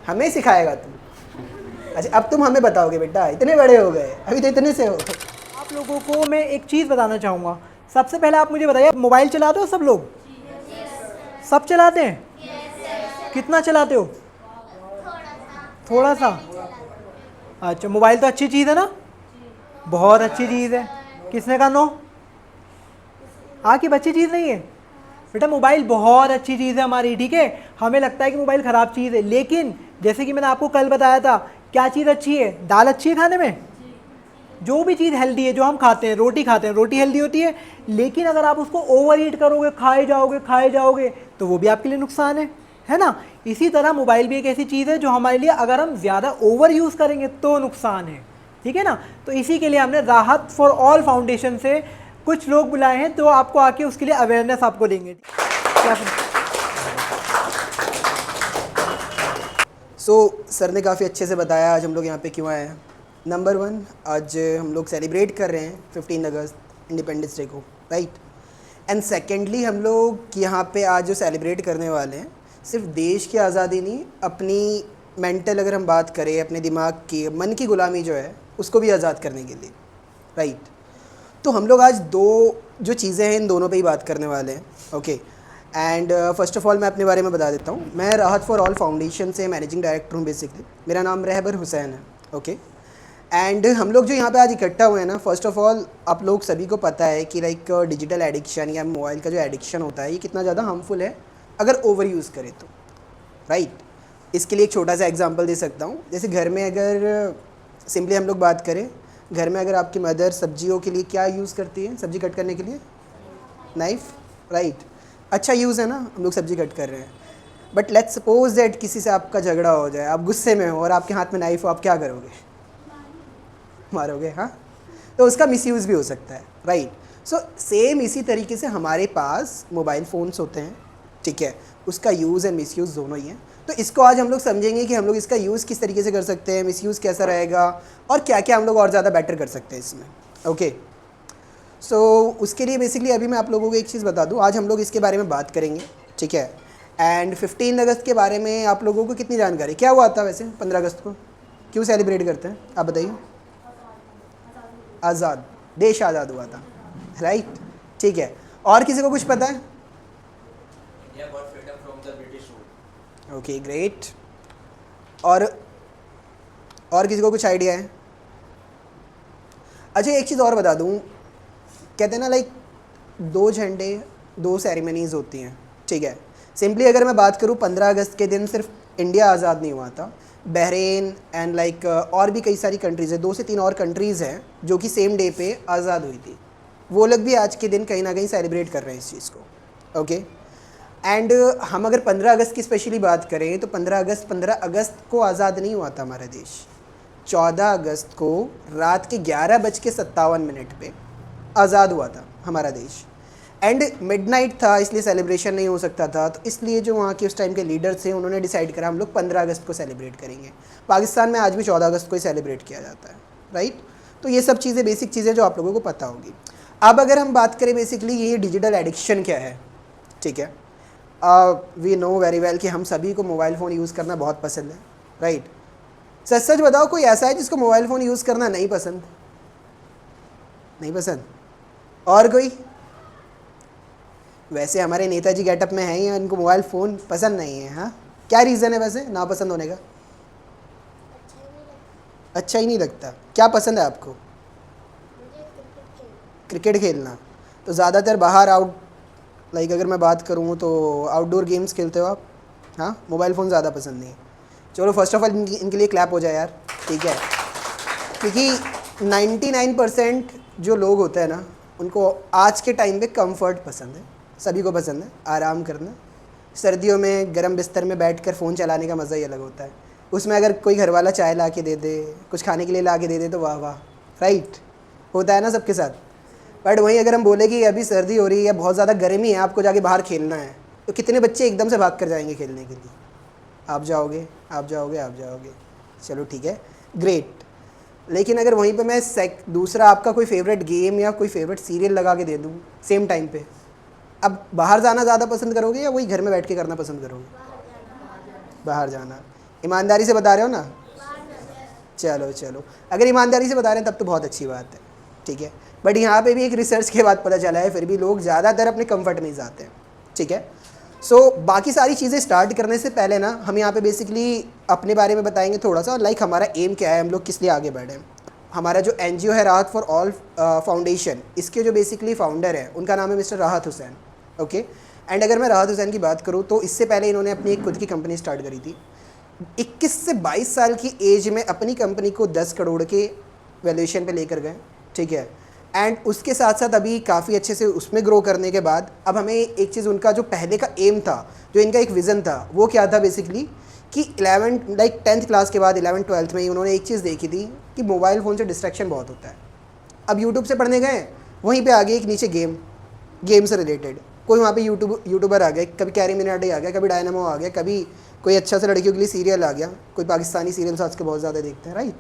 हमें सिखाएगा तू? अच्छा अब तुम हमें बताओगे बेटा, इतने बड़े हो गए, अभी तो इतने से हो। आप लोगों को मैं एक चीज़ बताना चाहूँगा। सबसे पहले आप मुझे बताइए, मोबाइल चलाते हो सब लोग? सब चलाते हैं? कितना चलाते हो? थोड़ा सा। अच्छा, मोबाइल तो अच्छी चीज़ है ना? बहुत अच्छी चीज़ है। किसने कहा नो? की अच्छी चीज़ नहीं है? बेटा मोबाइल बहुत अच्छी चीज़ है हमारी, ठीक है। हमें लगता है कि मोबाइल ख़राब चीज़ है, लेकिन जैसे कि मैंने आपको कल बताया था, क्या चीज़ अच्छी है? दाल अच्छी है खाने में। जो भी चीज़ हेल्दी है, जो हम खाते हैं, रोटी खाते हैं, रोटी हेल्दी होती है। लेकिन अगर आप उसको ओवर ईट करोगे, खाए जाओगे तो वो भी आपके लिए नुकसान है ना। इसी तरह मोबाइल भी एक ऐसी चीज़ है जो हमारे लिए अगर हम ज़्यादा ओवर यूज़ करेंगे तो नुकसान है, ठीक है ना। तो इसी के लिए हमने राहत फॉर ऑल फाउंडेशन से कुछ लोग बुलाए हैं, तो आपको आके उसके लिए अवेयरनेस आपको देंगे। क्या सर ने काफ़ी अच्छे से बताया आज हम लोग यहाँ पे क्यों आए हैं। नंबर 1, आज हम लोग सेलिब्रेट कर रहे हैं 15 अगस्त इंडिपेंडेंस डे को, राइट। एंड सेकेंडली हम लोग यहाँ पे आज जो सेलिब्रेट करने वाले हैं, सिर्फ देश की आज़ादी नहीं, अपनी मेंटल अगर हम बात करें, अपने दिमाग की, मन की ग़ुलामी जो है उसको भी आज़ाद करने के लिए, राइट। तो हम लोग आज दो जो चीज़ें हैं इन दोनों पे ही बात करने वाले हैं, okay. And first of all मैं अपने बारे में बता देता हूँ। मैं राहत फॉर ऑल फाउंडेशन से मैनेजिंग डायरेक्टर हूँ बेसिकली। मेरा नाम रहबर हुसैन है, ओके। एंड हम लोग जो यहाँ पे आज इकट्ठा हुए हैं ना, फर्स्ट ऑफ़ ऑल आप लोग सभी को पता है कि लाइक डिजिटल एडिक्शन या मोबाइल का जो एडिक्शन होता है ये कितना ज़्यादा हार्मफुल है अगर ओवर यूज़ करें तो, राइट। इसके लिए एक छोटा सा एग्जांपल दे सकता हूँ। जैसे घर में अगर सिंपली हम लोग बात करें, घर में अगर आपकी मदर सब्जियों के लिए क्या यूज़ करती है, सब्ज़ी कट करने के लिए? Knife, right. अच्छा यूज़ है ना, हम लोग सब्ज़ी कट कर रहे हैं। बट लेट्स सपोज दैट किसी से आपका झगड़ा हो जाए, आप गुस्से में हो और आपके हाथ में नाइफ़ हो, आप क्या करोगे? मारोगे, हाँ। तो उसका मिसयूज़ भी हो सकता है, राइट। सो सेम इसी तरीके से हमारे पास मोबाइल फ़ोन्स होते हैं, ठीक है। उसका यूज़ एंड मिसयूज़ दोनों ही हैं। तो इसको आज हम लोग समझेंगे कि हम लोग इसका यूज़ किस तरीके से कर सकते हैं, मिसयूज़ कैसा रहेगा और क्या क्या हम लोग और ज़्यादा बेटर कर सकते हैं इसमें, ओके। सो उसके लिए बेसिकली अभी मैं आप लोगों को एक चीज़ बता दूं, आज हम लोग इसके बारे में बात करेंगे, ठीक है। एंड 15 अगस्त के बारे में आप लोगों को कितनी जानकारी, क्या हुआ था वैसे 15 अगस्त को, क्यों सेलिब्रेट करते हैं आप बताइए? आज़ाद, देश आज़ाद हुआ था, राइट, ठीक है। और किसी को कुछ पता है? Okay great. और किसी को कुछ आइडिया है? अच्छा एक चीज़ और बता दूं, कहते हैं ना लाइक 2 झंडे 2 सेरेमनीज़ होती हैं, ठीक है। सिंपली अगर मैं बात करूं 15 अगस्त के दिन सिर्फ इंडिया आज़ाद नहीं हुआ था, बहरीन एंड लाइक और भी कई सारी कंट्रीज़ है, 2 से 3 और कंट्रीज़ हैं जो कि सेम डे पे आज़ाद हुई थी। वो लोग भी आज के दिन कहीं ना कहीं सेलिब्रेट कर रहे हैं इस चीज़ को, ओके। एंड हम अगर 15 अगस्त की स्पेशली बात करें तो 15 अगस्त को आज़ाद नहीं हुआ था हमारा देश। 14 अगस्त को रात के 11:57 पे आज़ाद हुआ था हमारा देश। एंड मिडनाइट था, इसलिए सेलिब्रेशन नहीं हो सकता था, तो इसलिए जो वहाँ के उस टाइम के लीडर्स थे उन्होंने डिसाइड करा हम लोग 15 अगस्त को सेलिब्रेट करेंगे। पाकिस्तान में आज भी 14 अगस्त को ही सेलिब्रेट किया जाता है, राइट। तो ये सब चीज़ें बेसिक चीज़ें जो आप लोगों को पता होगी। अब अगर हम बात करें बेसिकली ये डिजिटल एडिक्शन क्या है, ठीक है। वी नो वेरी वेल कि हम सभी को मोबाइल फ़ोन यूज़ करना बहुत पसंद है, राइट। सच सच बताओ कोई ऐसा है जिसको मोबाइल फ़ोन यूज़ करना नहीं पसंद? नहीं पसंद? और कोई? वैसे हमारे नेताजी गेटअप में हैं या इनको मोबाइल फ़ोन पसंद नहीं है? हाँ, क्या रीज़न है वैसे नापसंद होने का? अच्छा ही नहीं लगता। क्या पसंद है आपको? क्रिकेट खेलना। तो ज़्यादातर बाहर लाइक अगर मैं बात करूँ तो आउटडोर गेम्स खेलते हो आप? हाँ, मोबाइल फ़ोन ज़्यादा पसंद नहीं है। चलो फर्स्ट ऑफ ऑल इनके लिए क्लैप हो जाए यार, ठीक है। क्योंकि 99% जो लोग होते हैं ना उनको आज के टाइम पे कंफर्ट पसंद है, सभी को पसंद है आराम करना। सर्दियों में गर्म बिस्तर में बैठकर फ़ोन चलाने का मज़ा ही अलग होता है। उसमें अगर कोई घर वाला चाय ला के दे दे, कुछ खाने के लिए ला के दे दे तो वाह वाह, राइट, होता है ना सबके साथ। बट वहीं अगर हम बोले कि अभी सर्दी हो रही है या बहुत ज़्यादा गर्मी है, आपको जाके बाहर खेलना है, तो कितने बच्चे एकदम से भाग कर जाएंगे खेलने के लिए? आप जाओगे, आप जाओगे, आप जाओगे, चलो ठीक है, ग्रेट। लेकिन अगर वहीं पे मैं दूसरा आपका कोई फेवरेट गेम या कोई फेवरेट सीरियल लगा के दे दूँ सेम टाइम पे, अब बाहर जाना ज़्यादा पसंद करोगे या वही घर में बैठ के करना पसंद करोगे? बाहर जाना। ईमानदारी से बता रहे हो ना? चलो चलो, अगर ईमानदारी से बता रहे हैं तब तो बहुत अच्छी बात है, ठीक है। बट यहाँ पे भी एक रिसर्च के बाद पता चला है फिर भी लोग ज़्यादातर अपने कंफर्ट में ही जाते हैं, ठीक है। सो बाकी सारी चीज़ें स्टार्ट करने से पहले ना हम यहाँ पे बेसिकली अपने बारे में बताएंगे थोड़ा सा, लाइक हमारा एम क्या है, हम लोग किस लिए आगे बढ़े हैं। हमारा जो एनजीओ है राहत फॉर ऑल फाउंडेशन, इसके जो बेसिकली फाउंडर है उनका नाम है मिस्टर राहत हुसैन, ओके। एंड अगर मैं राहत हुसैन की बात करूँ तो इससे पहले इन्होंने अपनी एक खुद की कंपनी स्टार्ट करी थी। 21 से 22 साल की एज में अपनी कंपनी को 10 करोड़ के वैल्यूएशन पे लेकर गए, ठीक है। एंड उसके साथ साथ अभी काफ़ी अच्छे से उसमें ग्रो करने के बाद अब हमें एक चीज़, उनका जो पहले का एम था, जो इनका एक विज़न था, वो क्या था बेसिकली कि 10th क्लास के बाद 11th 12th में ही उन्होंने एक चीज़ देखी थी कि मोबाइल फ़ोन से डिस्ट्रैक्शन बहुत होता है। अब यूट्यूब से पढ़ने गए, वहीं पे आ गए एक नीचे गेम से रिलेटेड, कोई वहाँ पे यूट्यूबर आ गया, कभी कैरी मिनाटी आ गया, कभी डायनामो आ गया, कभी कोई अच्छा सा लड़कियों के लिए सीरियल आ गया, कोई पाकिस्तानी सीरियल्स आज के बहुत ज़्यादा देखते हैं, राइट।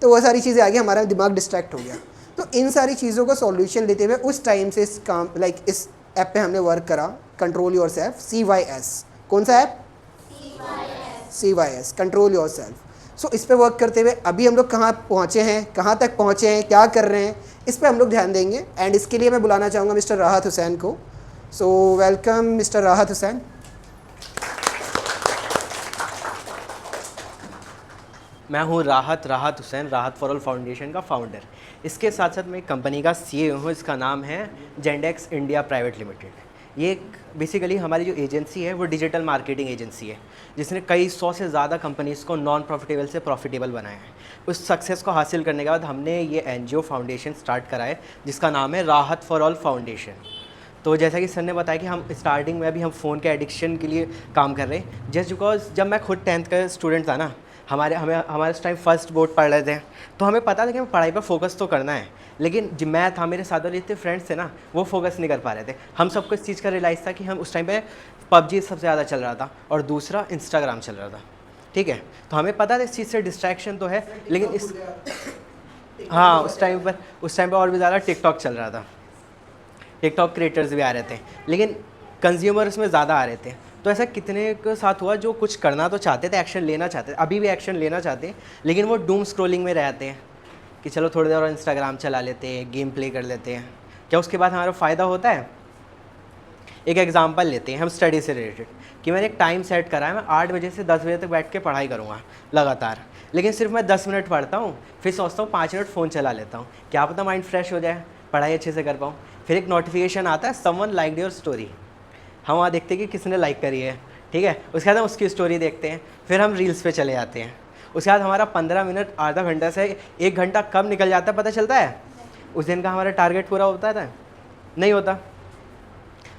तो वो सारी चीज़ें आ गई, हमारा दिमाग डिस्ट्रैक्ट हो गया। तो इन सारी चीज़ों का सॉल्यूशन लेते हुए उस टाइम से इस काम इस ऐप पे हमने वर्क करा, कंट्रोल योर सेल्फ, CYS। कौन सा app? CYS, control your self. So इस पे वर्क करते हुए अभी हम लोग कहाँ पहुँचे हैं, कहाँ तक पहुँचे हैं, क्या कर रहे हैं, इस पे हम लोग ध्यान देंगे। एंड इसके लिए मैं बुलाना चाहूँगा मिस्टर राहत हुसैन को। सो वेलकम मिस्टर राहत हुसैन। मैं हूँ राहत हुसैन, राहत फॉर ऑल फाउंडेशन का फाउंडर। इसके साथ साथ मैं एक कंपनी का CEO हूँ, इसका नाम है जेंडेक्स इंडिया प्राइवेट लिमिटेड। ये एक बेसिकली हमारी जो एजेंसी है वो डिजिटल मार्केटिंग एजेंसी है, जिसने कई 100 से ज़्यादा कंपनीज़ को नॉन प्रॉफिटेबल से प्रॉफिटेबल बनाया है। उस सक्सेस को हासिल करने के बाद हमने ये NGO फाउंडेशन स्टार्ट करा है, जिसका नाम है राहत फॉर ऑल फाउंडेशन। तो जैसा कि सर ने बताया कि हम स्टार्टिंग में अभी हम फ़ोन के एडिक्शन के लिए काम कर रहे हैं। जस्ट बिकॉज जब मैं खुद 10th का स्टूडेंट था ना, हमारे उस टाइम फर्स्ट बोर्ड पढ़ रहे थे, तो हमें पता था कि हमें पढ़ाई पर फोकस तो करना है, लेकिन जो मैं था, मेरे साथ वाले जितने फ्रेंड्स थे ना, वो फोकस नहीं कर पा रहे थे। हम सबको इस चीज़ का रियलाइज़ था कि हम उस टाइम पे PUBG सबसे ज़्यादा चल रहा था और दूसरा इंस्टाग्राम चल रहा था, ठीक है। तो हमें पता था इस चीज़ से डिस्ट्रैक्शन तो है, लेकिन उस टाइम पर और भी ज़्यादा टिकटॉक चल रहा था। टिकटॉक क्रिएटर्स भी आ रहे थे, लेकिन कंज्यूमर्स में ज़्यादा आ रहे थे। तो ऐसा कितने के साथ हुआ जो कुछ करना तो चाहते थे, एक्शन लेना चाहते थे, अभी भी एक्शन लेना चाहते हैं, लेकिन वो डूम स्क्रॉलिंग में रहते हैं कि चलो थोड़ी देर और इंस्टाग्राम चला लेते हैं, गेम प्ले कर लेते हैं। क्या उसके बाद हमारा फ़ायदा होता है? एक एग्जांपल लेते हैं हम स्टडी से रिलेटेड, कि मैंने एक टाइम सेट करा है, मैं 8 बजे से 10 बजे तक बैठ के पढ़ाई करूँगा लगातार, लेकिन सिर्फ मैं 10 मिनट पढ़ता हूँ, फिर सोचता हूँ 5 मिनट फ़ोन चला लेता हूँ, क्या पता माइंड फ्रेश हो जाए, पढ़ाई अच्छे से कर पाऊँ। फिर एक नोटिफिकेशन आता है, समवन लाइक्ड योर स्टोरी, हम वहाँ देखते हैं कि किसने लाइक करी है, ठीक है। उसके बाद हम उसकी स्टोरी देखते हैं, फिर हम रील्स पे चले जाते हैं। उसके बाद हमारा 15 मिनट, आधा घंटा से 1 घंटा कब निकल जाता है पता चलता है? उस दिन का हमारा टारगेट पूरा होता है? नहीं होता।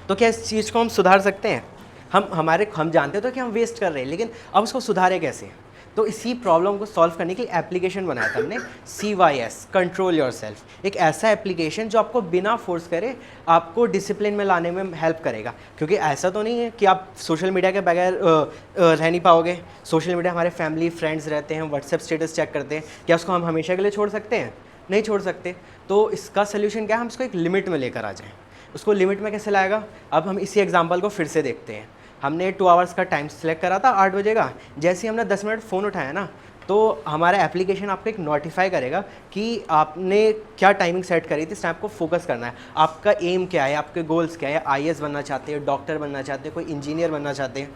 तो क्या इस चीज़ को हम सुधार सकते हैं? हम जानते तो कि हम वेस्ट कर रहे हैं, लेकिन अब उसको सुधारें कैसे? तो इसी प्रॉब्लम को सॉल्व करने के लिए एप्लीकेशन बनाया था हमने, CYS, कंट्रोल योर सेल्फ। एक ऐसा एप्लीकेशन जो आपको बिना फोर्स करे आपको डिसिप्लिन में लाने में हेल्प करेगा, क्योंकि ऐसा तो नहीं है कि आप सोशल मीडिया के बगैर रह नहीं पाओगे। सोशल मीडिया हमारे फैमिली फ्रेंड्स रहते हैं, व्हाट्सएप स्टेटस चेक करते हैं, क्या उसको हम हमेशा के लिए छोड़ सकते हैं? नहीं छोड़ सकते। तो इसका सोल्यूशन क्या है? हम इसको एक लिमिट में लेकर आ जाएँ। उसको लिमिट में कैसे लाएगा? अब हम इसी एग्जाम्पल को फिर से देखते हैं। हमने 2 आवर्स का टाइम सेलेक्ट करा था 8 बजे का। जैसे ही हमने 10 मिनट फ़ोन उठाया ना, तो हमारा एप्लीकेशन आपको एक नोटिफाई करेगा कि आपने क्या टाइमिंग सेट करी थी, इस टाइम आपको फोकस करना है, आपका एम क्या है, आपके गोल्स क्या है, IAS बनना चाहते हैं, डॉक्टर बनना चाहते हैं, कोई इंजीनियर बनना चाहते हैं,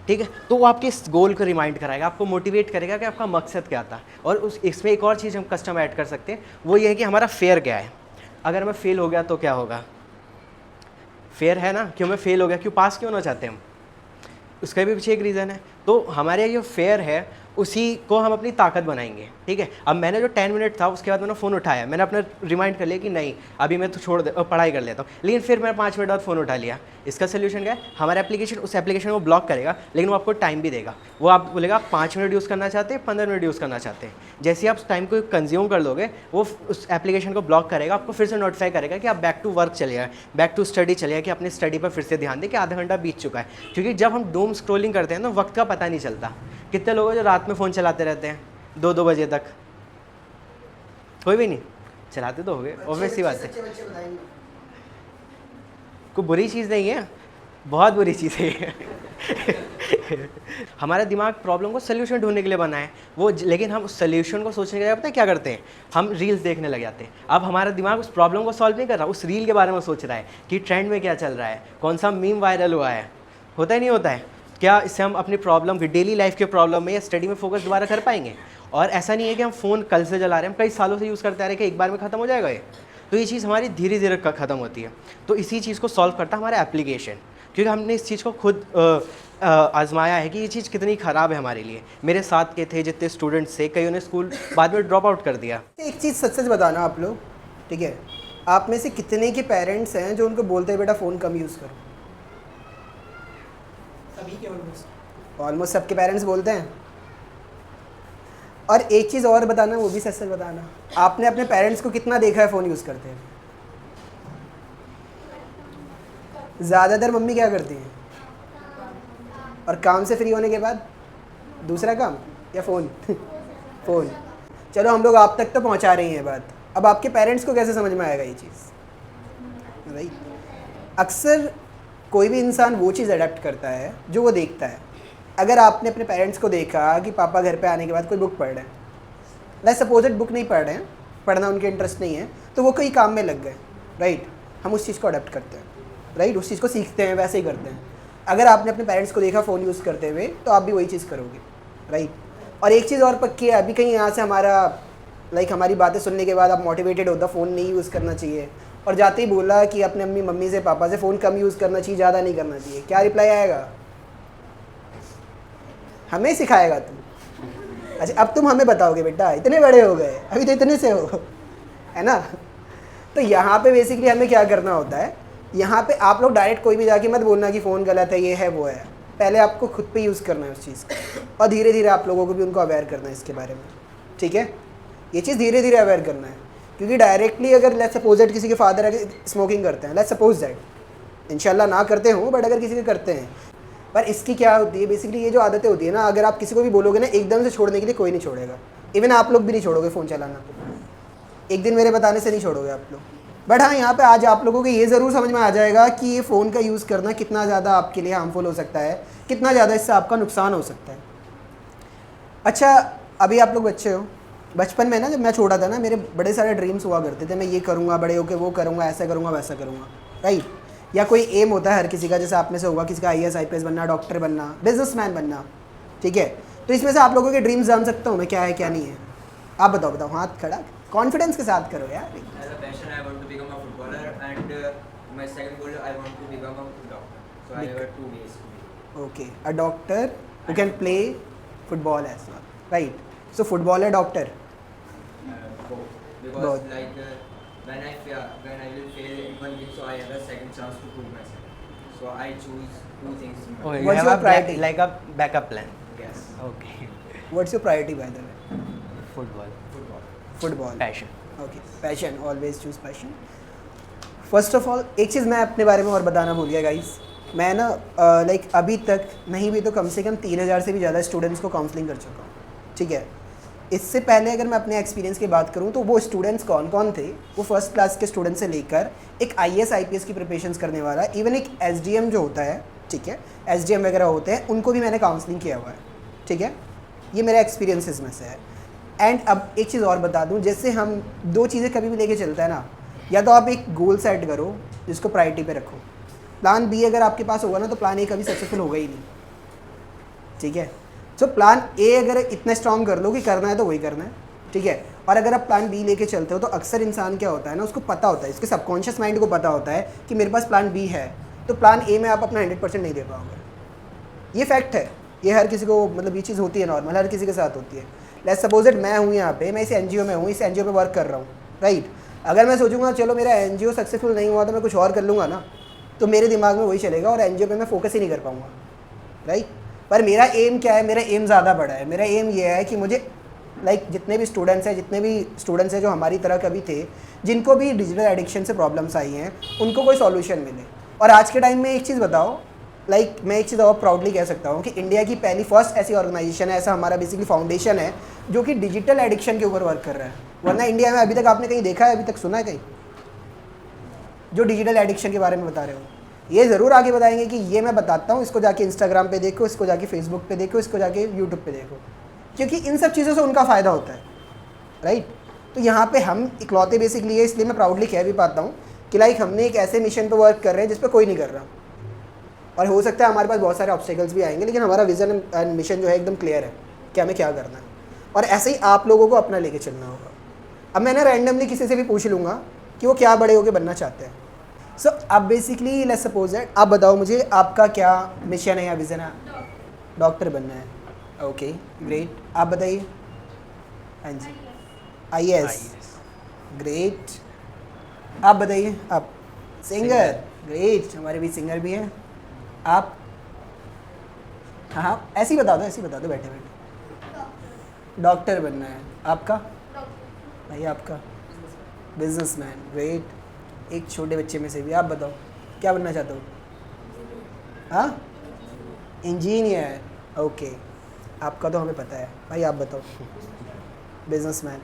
ठीक है। तो वो आपके इस गोल को रिमाइंड कराएगा, आपको मोटिवेट करेगा कि आपका मकसद क्या था। और इसमें एक और चीज़ हम कस्टम ऐड कर सकते हैं, वो ये है कि हमारा फेयर क्या है। अगर मैं फेल हो गया तो क्या होगा? फेयर है ना, क्यों मैं फेल हो गया, क्यों पास क्यों ना चाहते हम? उसका भी पीछे एक रीज़न है। तो हमारे जो फेयर है उसी को हम अपनी ताकत बनाएंगे, ठीक है। अब मैंने जो 10 मिनट था उसके बाद मैंने फ़ोन उठाया, मैंने अपना रिमाइंड कर लिया कि नहीं अभी मैं तो छोड़ दे पढ़ाई कर लेता हूँ, लेकिन फिर मैं 5 मिनट बाद फ़ोन उठा लिया। इसका सोल्यूशन क्या है? हमारा एप्लीकेशन उस एप्लीकेशन को ब्लॉक करेगा, लेकिन वो आपको टाइम भी देगा। वो आप बोलेगा आप 5 मिनट यूज़ करना चाहते हैं, 15 मिनट यूज़ करना चाहते हैं। जैसे ही आप टाइम को कंज्यूम कर लोगे, वो उस एप्लीकेशन को ब्लॉक करेगा, आपको फिर से नोटिफाई करेगा कि आप बैक टू वर्क चले जाए, बैक टू स्टडी चले जाए, कि अपनी स्टडी पर फिर से ध्यान दें कि आधा घंटा बीत चुका है। क्योंकि जब हम डूम स्क्रॉलिंग करते हैं ना, वक्त का पता नहीं चलता। कितने लोग हैं जो रात में फ़ोन चलाते रहते हैं 2-2 बजे तक? कोई भी नहीं चलाते तो हो गए, ऑब्वियस सी बात है। कोई बुरी चीज़ नहीं है, बहुत बुरी चीज़ है ये। हमारा दिमाग प्रॉब्लम को सोल्यूशन ढूंढने के लिए बना है लेकिन हम उस सोल्यूशन को सोचने के लिए पता है क्या करते हैं, हम रील्स देखने लग जाते हैं। अब हमारा दिमाग उस प्रॉब्लम को सॉल्व नहीं कर रहा, उस रील के बारे में सोच रहा है कि ट्रेंड में क्या चल रहा है, कौन सा मीम वायरल हुआ है। होता ही नहीं होता है क्या? इससे हम अपनी प्रॉब्लम की डेली लाइफ के प्रॉब्लम में या स्टडी में फोकस दोबारा कर पाएंगे? और ऐसा नहीं है कि हम फ़ोन कल से चला रहे हैं, हम कई सालों से यूज़ करते आ रहे हैं कि एक बार में ख़त्म हो जाएगा ये। तो ये चीज़ हमारी धीरे धीरे ख़त्म होती है। तो इसी चीज़ को सॉल्व करता है हमारा एप्लीकेशन, क्योंकि हमने इस चीज़ को खुद आजमाया है कि ये चीज़ कितनी ख़राब है हमारे लिए। मेरे साथ के थे जितने स्टूडेंट्स थे, कईयों ने स्कूल बाद में ड्रॉप आउट कर दिया। एक चीज़ सच सच बताना आप लोग, ठीक है, आप में से कितने के पेरेंट्स हैं जो उनको बोलते हैं बेटा फ़ोन कम यूज़ करो? सभी के ऑलमोस्ट सबके पेरेंट्स बोलते हैं। और एक चीज़ और बताना, वो भी सच सच बताना, आपने अपने पेरेंट्स को कितना देखा है फ़ोन यूज़ करते हैं? ज़्यादातर मम्मी क्या करती हैं? और काम से फ्री होने के बाद दूसरा काम या फ़ोन? फ़ोन। चलो हम लोग आप तक तो पहुंचा रही हैं बात, अब आपके पेरेंट्स को कैसे समझ में आएगा ये चीज़? राइट। अक्सर कोई भी इंसान वो चीज़ अडेप्ट करता है जो वो देखता है। अगर आपने अपने पेरेंट्स को देखा कि पापा घर पे आने के बाद कोई बुक पढ़ रहे हैं, लेट्स सपोज इट बुक नहीं पढ़ रहे हैं, पढ़ना उनके इंटरेस्ट नहीं है, तो वो कई काम में लग गए, राइट, हम उस चीज़ को अडेप्ट करते हैं, राइट, उस चीज़ को सीखते हैं, वैसे ही करते हैं। अगर आपने अपने पेरेंट्स को देखा फ़ोन यूज़ करते हुए, तो आप भी वही चीज़ करोगे, राइट। और एक चीज़ और पक्की है, अभी कहीं यहाँ से हमारा हमारी बातें सुनने के बाद आप मोटिवेटेड होता फ़ोन नहीं यूज़ करना चाहिए, और जाते ही बोला कि अपने मम्मी से पापा से फ़ोन कम यूज़ करना चाहिए, ज़्यादा नहीं करना चाहिए, क्या रिप्लाई आएगा? हमें सिखाएगा तू? अच्छा, अब तुम हमें बताओगे बेटा इतने बड़े हो गए, अभी तो इतने से हो, है ना। तो यहाँ पे बेसिकली हमें क्या करना होता है, यहाँ पे आप लोग डायरेक्ट कोई भी जाके मत बोलना कि फ़ोन गलत है, ये है वो है। पहले आपको खुद पे यूज़ करना है उस चीज़ को, और धीरे धीरे आप लोगों को भी उनको अवेयर करना है इसके बारे में, ठीक है। ये चीज़ धीरे धीरे अवेयर करना है, क्योंकि डायरेक्टली अगर लेट्स सपोज दैट किसी के फादर अगर स्मोकिंग करते हैं, लेट्स सपोज दैट, इंशाल्लाह ना करते हो, बट अगर किसी के करते हैं, पर इसकी क्या होती है बेसिकली, ये जो आदतें होती है ना, अगर आप किसी को भी बोलोगे ना एकदम से छोड़ने के लिए, कोई नहीं छोड़ेगा। इवन आप लोग भी नहीं छोड़ोगे फ़ोन चलाना, एक दिन मेरे बताने से नहीं छोड़ोगे आप लोग। बट हाँ, यहाँ पे आज आप लोगों को ये ज़रूर समझ में आ जाएगा कि ये फ़ोन का यूज़ करना कितना ज़्यादा आपके लिए हार्मफुल हो सकता है, कितना ज़्यादा इससे आपका नुकसान हो सकता है। अच्छा, अभी आप लोग बच्चे हो, बचपन में ना जब मैं छोटा था ना, मेरे बड़े सारे ड्रीम्स हुआ करते थे, मैं ये करूँगा, बड़े होकर वो करूँगा, ऐसा करूँगा, वैसा करूँगा, राइट। या कोई एम होता है हर किसी का, जैसे आप में से होगा किसी का IAS IPS बनना, डॉक्टर बनना, बिजनेसमैन बनना, ठीक है। तो इसमें से आप लोगों के ड्रीम्स जान सकता हूँ मैं, क्या है क्या नहीं है? आप बताओ, हाथ खड़ा, कॉन्फिडेंस के साथ करो यार। Okay, a doctor who can play football as well, right? So football or doctor? Because Both. When I will fail in one game, so I have a second chance to prove myself. So I choose two things. In my Oh, life. you What's have your a priority? like a backup plan. Yes. Okay. What's your priority by the way? Football. Football. Football. Passion. Okay, passion, always choose passion. First of all एक चीज़ मैं अपने बारे में और बताना भूल गया guys, मैं ना अभी तक नहीं भी तो कम से कम 3000 से भी ज़्यादा स्टूडेंट्स को काउंसलिंग कर चुका हूँ, ठीक है। इससे पहले अगर मैं अपने एक्सपीरियंस की बात करूँ तो वो स्टूडेंट्स कौन कौन थे, वो फर्स्ट क्लास के स्टूडेंट से लेकर एक IAS IPS की प्रिपरेशंस करने वाला, इवन एक SDM जो होता है, ठीक है, SDM वगैरह होते हैं, उनको भी मैंने काउंसलिंग किया हुआ है, ठीक है। ये मेरा एक्सपीरियंस इसमें से है। एंड अब एक चीज़ और बता दूँ, जैसे हम दो चीज़ें कभी भी लेके चलता है ना, या तो आप एक गोल सेट करो जिसको प्रायोरिटी पे रखो, प्लान बी अगर आपके पास होगा ना तो प्लान ए कभी सक्सेसफुल होगा ही नहीं, ठीक है। सो प्लान ए अगर इतना स्ट्रॉन्ग कर लो कि करना है तो वही करना है, ठीक है। और अगर आप प्लान बी लेके चलते हो तो अक्सर इंसान क्या होता है ना, उसको पता होता है, इसके सबकॉन्शियस माइंड को पता होता है कि मेरे पास प्लान बी है, तो प्लान ए में आप अपना 100% नहीं दे पाओगे। ये फैक्ट है, ये हर किसी को, मतलब ये चीज़ होती है, नॉर्मल हर किसी के साथ होती है। लेट्स सपोज इट मैं हूँ यहाँ पे, मैं इस NGO में हूँ, इस NGO पे वर्क कर रहा हूँ, राइट। अगर मैं सोचूंगा चलो मेरा NGO सक्सेसफुल नहीं हुआ तो मैं कुछ और कर लूँगा ना, तो मेरे दिमाग में वही चलेगा और NGO पे मैं फोकस ही नहीं कर पाऊँगा, राइट। पर मेरा एम क्या है, मेरा एम ज़्यादा बड़ा है। मेरा एम ये है कि मुझे जितने भी स्टूडेंट्स हैं जो हमारी तरह कभी थे, जिनको भी डिजिटल एडिक्शन से प्रॉब्लम्स आई हैं, उनको कोई सॉल्यूशन मिले। और आज के टाइम में एक चीज़ बताओ, मैं एक चीज़ और प्राउडली कह सकता हूँ कि इंडिया की पहली फर्स्ट ऐसी ऑर्गेनाइजेशन है, ऐसा हमारा बेसिकली फाउंडेशन है जो कि डिजिटल एडिक्शन के ऊपर वर्क कर रहा है। वरना इंडिया में अभी तक आपने कहीं देखा है, अभी तक सुना है कहीं जो डिजिटल एडिक्शन के बारे में बता रहे हो? ये ज़रूर आगे बताएंगे कि ये मैं बताता हूँ, इसको जाके इंस्टाग्राम पे देखो, इसको जाके फेसबुक पे देखो, इसको जाके यूट्यूब पे देखो, क्योंकि इन सब चीज़ों से उनका फ़ायदा होता है, राइट। तो यहाँ पे हम इकलौते बेसिकली है, इसलिए मैं प्राउडली कह भी पाता हूँ कि लाइक हमने एक ऐसे मिशन पे वर्क कर रहे हैं जिस पे कोई नहीं कर रहा, और हो सकता है हमारे पास बहुत सारे ऑब्स्टेकल्स भी आएंगे, लेकिन हमारा विजन एंड मिशन जो है एकदम क्लियर है कि हमें क्या करना है, और ऐसे ही आप लोगों को अपना लेके चलना होगा। अब मैं ना रैंडमली किसी से भी पूछ लूँगा कि वो क्या बड़े होकर बनना चाहते हैं। सो अब बेसिकली लेट्स सपोज दैट आप बताओ मुझे आपका क्या मिशन है या विज़न है? डॉक्टर बनना है। ओके ग्रेट, आप बताइए। हाँ जी, IAS, ग्रेट। आप बताइए। आप सिंगर, ग्रेट, हमारे भी सिंगर भी हैं। आप? हाँ ऐसे ही बता दो, ऐसे ही बता दो बैठे बैठे। डॉक्टर बनना है। आपका भाई? आपका बिजनेसमैन, ग्रेट। एक छोटे बच्चे में से भी आप बताओ क्या बनना चाहते हो? हाँ इंजीनियर, ओके। आपका तो हमें पता है भाई, आप बताओ। Businessman,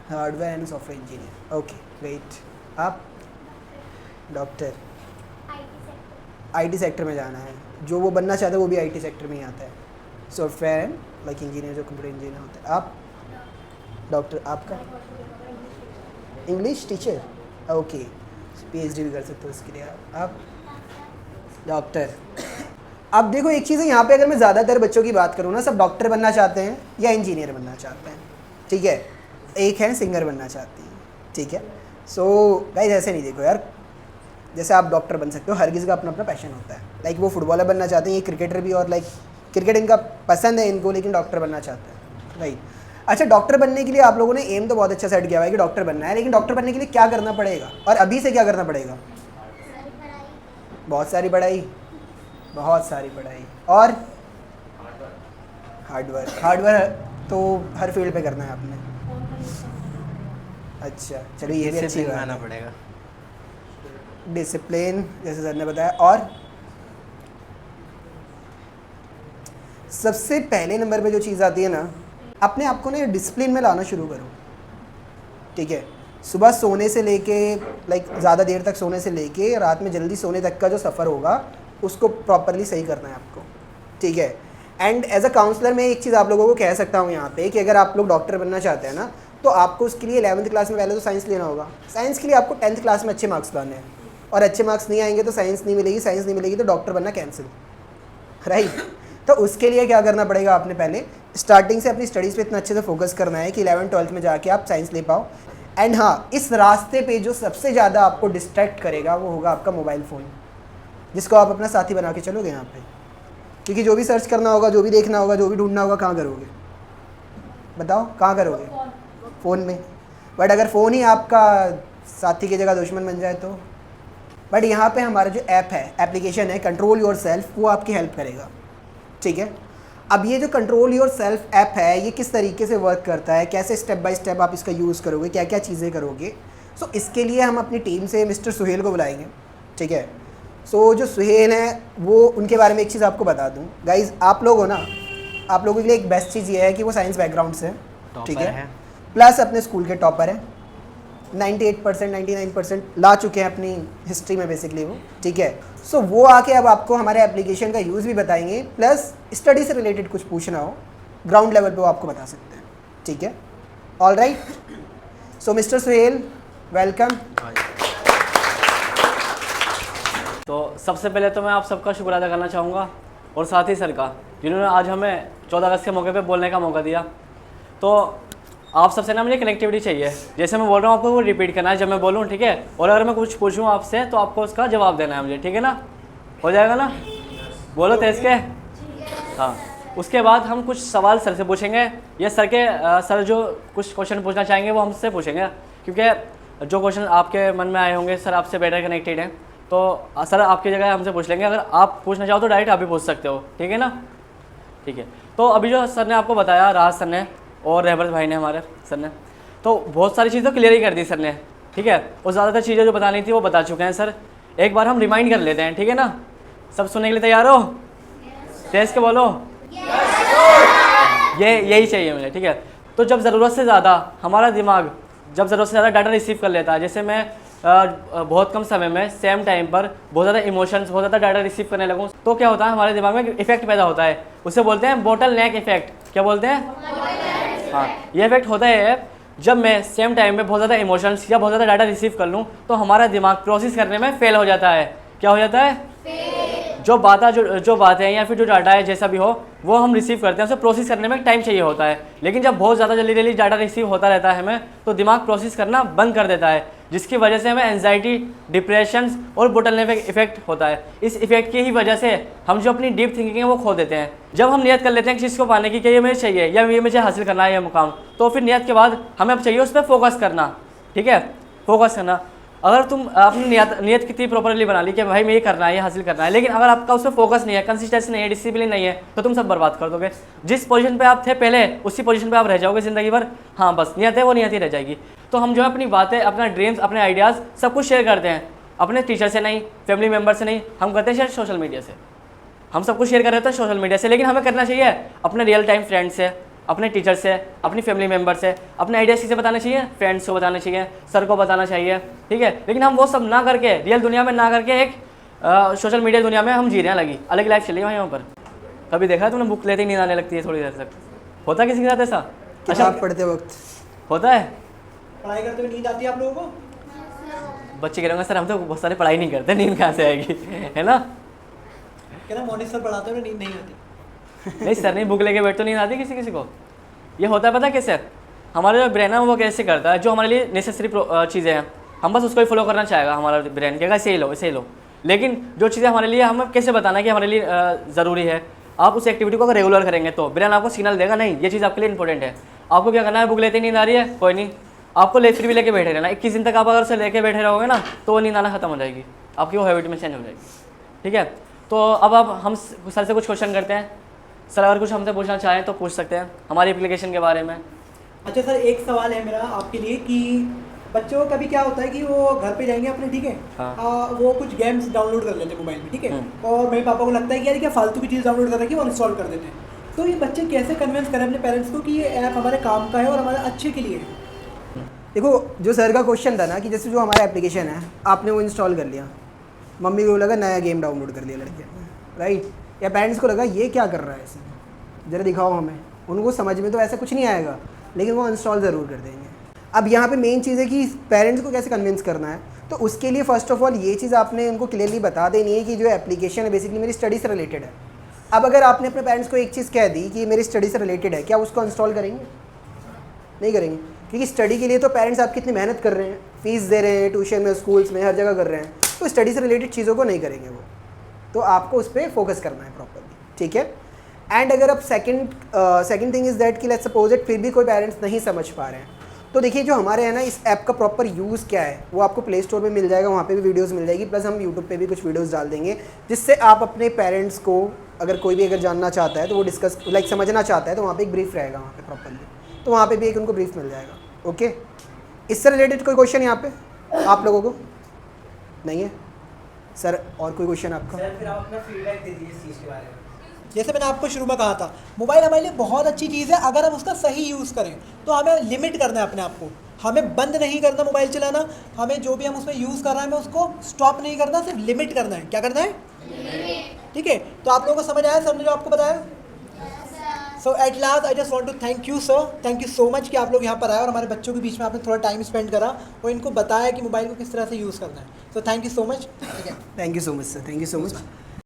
hardware and software engineer, okay great. आप? डॉक्टर, IT सेक्टर में जाना है। जो वो बनना चाहता है वो भी IT सेक्टर में ही आता है, सॉफ्टवेयर एंड लाइक इंजीनियर, जो कंप्यूटर इंजीनियर होता है। आप? डॉक्टर। आपका? इंग्लिश टीचर, ओके, PhD भी कर सकते हो उसके लिए। आप? डॉक्टर। अब देखो एक चीज़ है यहाँ पे, अगर मैं ज़्यादातर बच्चों की बात करूँ ना, सब डॉक्टर बनना चाहते हैं या इंजीनियर बनना चाहते हैं, ठीक है। एक है सिंगर बनना चाहती है, ठीक है। सो गाइस ऐसे नहीं देखो यार, जैसे आप डॉक्टर बन सकते हो, हर किसी का अपना अपना पैशन होता है। लाइक वो फुटबॉलर बनना चाहते हैं, ये क्रिकेटर भी, और लाइक क्रिकेट इनका पसंद है इनको, लेकिन डॉक्टर बनना चाहते हैं, राइट। अच्छा, डॉक्टर बनने के लिए आप लोगों ने एम तो बहुत अच्छा सेट किया हुआ है कि डॉक्टर बनना है, लेकिन डॉक्टर बनने के लिए क्या करना पड़ेगा, और अभी से क्या करना पड़ेगा? बहुत सारी पढ़ाई, बहुत सारी पढ़ाई, और हार्डवर्क। हार्डवर्क तो हर फील्ड पे करना है आपने। अच्छा चलो, ये भी अच्छी बात है। पड़ेगा डिसिप्लिन, जैसे सर ने बताया। और सबसे पहले नंबर पे जो चीज़ आती है ना, अपने आप को ना डिसिप्लिन में लाना शुरू करो, ठीक है। सुबह सोने से लेके लाइक ज़्यादा देर तक सोने से लेके रात में जल्दी सोने तक का जो सफ़र होगा उसको प्रॉपरली सही करना है आपको, ठीक है। एंड एज अ काउंसलर मैं एक चीज़ आप लोगों को कह सकता हूँ यहाँ पे कि अगर आप लोग डॉक्टर बनना चाहते हैं ना, तो आपको उसके लिए 11th क्लास में पहले तो साइंस लेना होगा। साइंस के लिए आपको 10th क्लास में अच्छे मार्क्स लाने हैं, और अच्छे मार्क्स नहीं आएंगे तो साइंस नहीं मिलेगी, साइंस नहीं मिलेगी तो डॉक्टर बनना कैंसिल, राइट। तो उसके लिए क्या करना पड़ेगा, आपने पहले स्टार्टिंग से अपनी स्टडीज़ पे इतना अच्छे से फोकस करना है कि 11th 12th में जाके आप साइंस ले पाओ। एंड हाँ, इस रास्ते पे जो सबसे ज़्यादा आपको डिस्ट्रैक्ट करेगा वो होगा आपका मोबाइल फ़ोन, जिसको आप अपना साथी बना के चलोगे यहाँ पे, क्योंकि जो भी सर्च करना होगा, जो भी देखना होगा, जो भी ढूंढना होगा, कहाँ करोगे बताओ? कहाँ करोगे? फ़ोन में। बट अगर फ़ोन ही आपका साथी की जगह दुश्मन बन जाए तो? बट यहाँ पे हमारा जो ऐप है, एप्लीकेशन है कंट्रोल योर सेल्फ, वो आपकी हेल्प करेगा, ठीक है। अब ये जो कंट्रोल योर सेल्फ ऐप है, ये किस तरीके से वर्क करता है, कैसे स्टेप बाय स्टेप आप इसका यूज़ करोगे, क्या क्या चीज़ें करोगे, सो इसके लिए हम अपनी टीम से मिस्टर सुहेल को बुलाएंगे, ठीक है। सो जो सुहेल हैं वो, उनके बारे में एक चीज़ आपको बता दूँ गाइज़, आप लोग हो ना, आप लोगों के लिए एक बेस्ट चीज़ ये है कि वो साइंस बैकग्राउंड से, ठीक है, प्लस अपने स्कूल के टॉपर हैं, 98% 99% ला चुके हैं अपनी हिस्ट्री में बेसिकली वो, ठीक है। सो वो आके अब आपको हमारे एप्लीकेशन का यूज़ भी बताएंगे, प्लस स्टडी से रिलेटेड कुछ पूछना हो ग्राउंड लेवल पे वो आपको बता सकते हैं, ठीक है। ऑल राइट, सो मिस्टर सुहेल वेलकम। तो सबसे पहले तो मैं आप सबका शुक्र अदा करना चाहूँगा, और साथ ही सर का, जिन्होंने आज हमें 14 अगस्त के मौके पे बोलने का मौका दिया। तो आप सबसे ना मुझे कनेक्टिविटी चाहिए, जैसे मैं बोल रहा हूँ आपको वो रिपीट करना है जब मैं बोलूँ, ठीक है। और अगर मैं कुछ पूछूँ आपसे तो आपको उसका जवाब देना है मुझे, ठीक है ना? हो जाएगा ना? बोलो तेज के। हाँ, उसके बाद हम कुछ सवाल सर से पूछेंगे, या सर जो कुछ क्वेश्चन पूछना चाहेंगे वो हमसे पूछेंगे, क्योंकि जो क्वेश्चन आपके मन में आए होंगे सर आपसे बेटर कनेक्टेड हैं, तो सर आपकी जगह हमसे पूछ लेंगे। अगर आप पूछना चाहो तो डायरेक्ट आप भी पूछ सकते हो, ठीक है ना? ठीक है। तो अभी जो सर ने आपको बताया, राज सर ने और रहबर भाई ने, हमारे सर ने, तो बहुत सारी चीज़ें तो क्लियर ही कर दी सर ने, ठीक है। और ज़्यादातर चीज़ें जो बतानी थी वो बता चुके हैं सर। एक बार हम रिमाइंड कर लेते हैं, ठीक है ना? सब सुनने के लिए तैयार हो? तेज के बोलो। यही चाहिए मुझे, ठीक है। तो जब ज़रूरत से ज़्यादा हमारा दिमाग जब ज़रूरत से ज़्यादा डाटा रिसीव कर लेता है, जैसे मैं बहुत कम समय में सेम टाइम पर बहुत ज़्यादा इमोशंस, बहुत ज़्यादा डाटा रिसीव करने लगूँ, तो क्या होता है हमारे दिमाग में इफेक्ट पैदा होता है। उसे बोलते हैं बोटल नेक इफेक्ट। क्या बोलते हैं? हाँ, ये इफेक्ट होता है जब मैं सेम टाइम में बहुत ज़्यादा इमोशंस या बहुत ज़्यादा डाटा रिसीव कर लूँ तो हमारा दिमाग प्रोसेस करने में फेल हो जाता है। क्या हो जाता है? जो बातें या फिर जो डाटा है जैसा भी हो वो हम रिसीव करते हैं, उसे प्रोसेस करने में टाइम चाहिए होता है। लेकिन जब बहुत ज़्यादा जल्दी डाटा रिसीव होता रहता है हमें, तो दिमाग प्रोसेस करना बंद कर देता है, जिसकी वजह से हमें एंजाइटी, डिप्रेशन और बोटलनेक इफेक्ट होता है। इस इफेक्ट की ही वजह से हम जो अपनी डीप थिंकिंग है वो खो देते हैं। जब हम नियत कर लेते हैं किसी चीज़ को पाने की कि ये मुझे चाहिए या ये मुझे हासिल करना है ये मुकाम, तो फिर नियत के बाद हमें अब चाहिए उस पर फोकस करना। ठीक है, फोकस करना। अगर तुम अपनी नियत कितनी प्रॉपरली बना ली कि भाई मैं ये करना है, ये हासिल करना है, लेकिन अगर आपका उस पर फोकस नहीं है, कंसिस्टेंसी नहीं है, डिसिप्लिन नहीं है, तो तुम सब बर्बाद कर दोगे। जिस पोजीशन पे आप थे पहले उसी पोजीशन पे आप रह जाओगे ज़िंदगी भर। हाँ, बस नियत है वो नियत ही रह जाएगी। तो हम जो है अपनी बातें, अपना ड्रीम्स, अपने आइडियाज़ सब कुछ शेयर करते हैं, अपने टीचर से नहीं, फैमिली मेम्बर से नहीं, हम करते हैं शेयर सोशल मीडिया से। हम सब कुछ शेयर कर रहे होते हैं सोशल मीडिया से, लेकिन हमें करना चाहिए अपने रियल टाइम फ्रेंड से, अपने टीचर से, अपनी फैमिली मेम्बर से। अपने आइडियाज़ किसे बताने चाहिए? फ्रेंड्स को बताने चाहिए, सर को बताना चाहिए। ठीक है, लेकिन हम वो सब ना करके, रियल दुनिया में ना करके एक सोशल मीडिया दुनिया में हम जी रहे हैं, लगी अलग लाइफ चली है यहाँ पर। कभी देखा है तुमने बुक लेते ही नींद आने लगती है थोड़ी देर तक? होता है किसी के साथ ऐसा? किताब पढ़ते वक्त होता है? पढ़ाई करते हुए नींद आती है आप लोगों को? बच्चे कह रहे होंगे सर हम तो बहुत सारे पढ़ाई नहीं करते, नींद कहाँ से आएगी, है ना? क्या ना, मोनिटर सर पढ़ाते हुए नींद नहीं आती? नहीं सर, नहीं, बुक लेके बैठ तो नींद आती किसी किसी को। ये होता है पता है कैसे? हमारा जो ब्रेन है वो कैसे करता है, जो हमारे लिए नेसेसरी चीज़ें हैं हम बस उसको ही फॉलो करना चाहेगा हमारा ब्रेन, कहेगा इसे ही लो, इसे ही लो। लेकिन जो चीज़ें हमारे लिए, हमें कैसे बताना कि हमारे लिए ज़रूरी है, आप उस एक्टिविटी को अगर रेगुलर करेंगे तो ब्रेन आपको सिग्नल देगा नहीं ये चीज़ आपके लिए इंपॉर्टेंट है। आपको क्या करना है? बुक लेते ही नींद आ रही है, कोई नहीं, आपको फिर भी लेके बैठे रहना। 21 दिन तक आप अगर उसे लेके बैठे रहोगे ना तो वो नींद आना खत्म हो जाएगी, आपकी वो हैबिट में चेंज हो जाएगी। ठीक है, तो अब हम सर से कुछ क्वेश्चन करते हैं। सर अगर कुछ हमसे पूछना चाहें तो पूछ सकते हैं हमारी एप्लीकेशन के बारे में। अच्छा सर, एक सवाल है मेरा आपके लिए कि बच्चों को कभी क्या होता है कि वो घर पे जाएंगे अपने, ठीक है, हाँ। वो कुछ गेम्स डाउनलोड कर लेते हैं मोबाइल में, ठीक है, और मेरे पापा को लगता है कि यार क्या फालतू की चीज़ डाउनलोड कर रखी है, वो इंस्टॉल कर देते हैं। तो ये बच्चे कैसे कन्विंस करें अपने पेरेंट्स को कि ये ऐप हमारे काम का है और हमारे अच्छे के लिए है? देखो, जो सर का क्वेश्चन था ना कि जैसे जो हमारा एप्लीकेशन है आपने वो इंस्टॉल कर लिया, मम्मी को लगा नया गेम डाउनलोड कर लिया लड़के ने, राइट, या पेरेंट्स को लगा ये क्या कर रहा है इसमें, ज़रा दिखाओ हमें। उनको समझ में तो ऐसा कुछ नहीं आएगा, लेकिन वो इंस्टॉल ज़रूर कर देंगे। अब यहाँ पे मेन चीज़ है कि पेरेंट्स को कैसे कन्विंस करना है। तो उसके लिए फ़र्स्ट ऑफ ऑल ये चीज़ आपने उनको क्लियरली बता देनी है कि जो एप्लीकेशन है बेसिकली मेरी स्टडी से रिलेटेड है। अब अगर आपने अपने पेरेंट्स को एक चीज़ कह दी कि मेरी स्टडी से रिलेटेड है, क्या उसको इंस्टॉल करेंगे? नहीं करेंगे, क्योंकि स्टडी के लिए तो पेरेंट्स आपकी इतनी मेहनत कर रहे हैं, फीस दे रहे हैं, ट्यूशन में, स्कूल्स में, हर जगह कर रहे हैं, तो स्टडी से रिलेटेड चीज़ों को नहीं करेंगे वो। तो आपको उस पर फोकस करना है प्रॉपरली, ठीक है। एंड अगर आप सेकंड थिंग इज़ दैट कि लेट्स सपोज इट फिर भी कोई पेरेंट्स नहीं समझ पा रहे हैं, तो देखिए जो हमारे है ना इस ऐप का प्रॉपर यूज़ क्या है वो आपको प्ले स्टोर पे मिल जाएगा, वहाँ पे भी वीडियोस मिल जाएगी, प्लस हम यूट्यूब पे भी कुछ वीडियोस डाल देंगे जिससे आप अपने पेरेंट्स को, अगर कोई भी अगर जानना चाहता है तो वो डिस्कस लाइक समझना चाहता है तो वहाँ पे एक ब्रीफ रहेगा वहाँ पे प्रॉपरली, तो वहाँ पे भी एक उनको ब्रीफ मिल जाएगा। ओके, इससे रिलेटेड कोई क्वेश्चन यहाँ पे आप लोगों को नहीं है? सर और कोई क्वेश्चन आपका? सर फिर आप अपना फीडबैक दे दीजिए इस चीज़ के बारे में। जैसे मैंने आपको शुरू में कहा था, मोबाइल हमारे लिए बहुत अच्छी चीज़ है अगर हम उसका सही यूज़ करें। तो हमें लिमिट करना है अपने आप को, हमें बंद नहीं करना मोबाइल चलाना, हमें जो भी हम उसमें यूज़ कर रहे हैं हमें उसको स्टॉप नहीं करना, सिर्फ लिमिट करना है। क्या करना है? ठीक है, तो आप लोगों को समझ आया सर ने जो आपको बताया? So at last I just want to thank you sir, thank you so much कि आप लोग यहाँ पर आए और हमारे बच्चों के बीच में आपने थोड़ा टाइम स्पेंड करा और इनको बताया कि मोबाइल को किस तरह से यूज़ करना है। So thank you so much. ठीक है, thank you so much sir, thank you so much.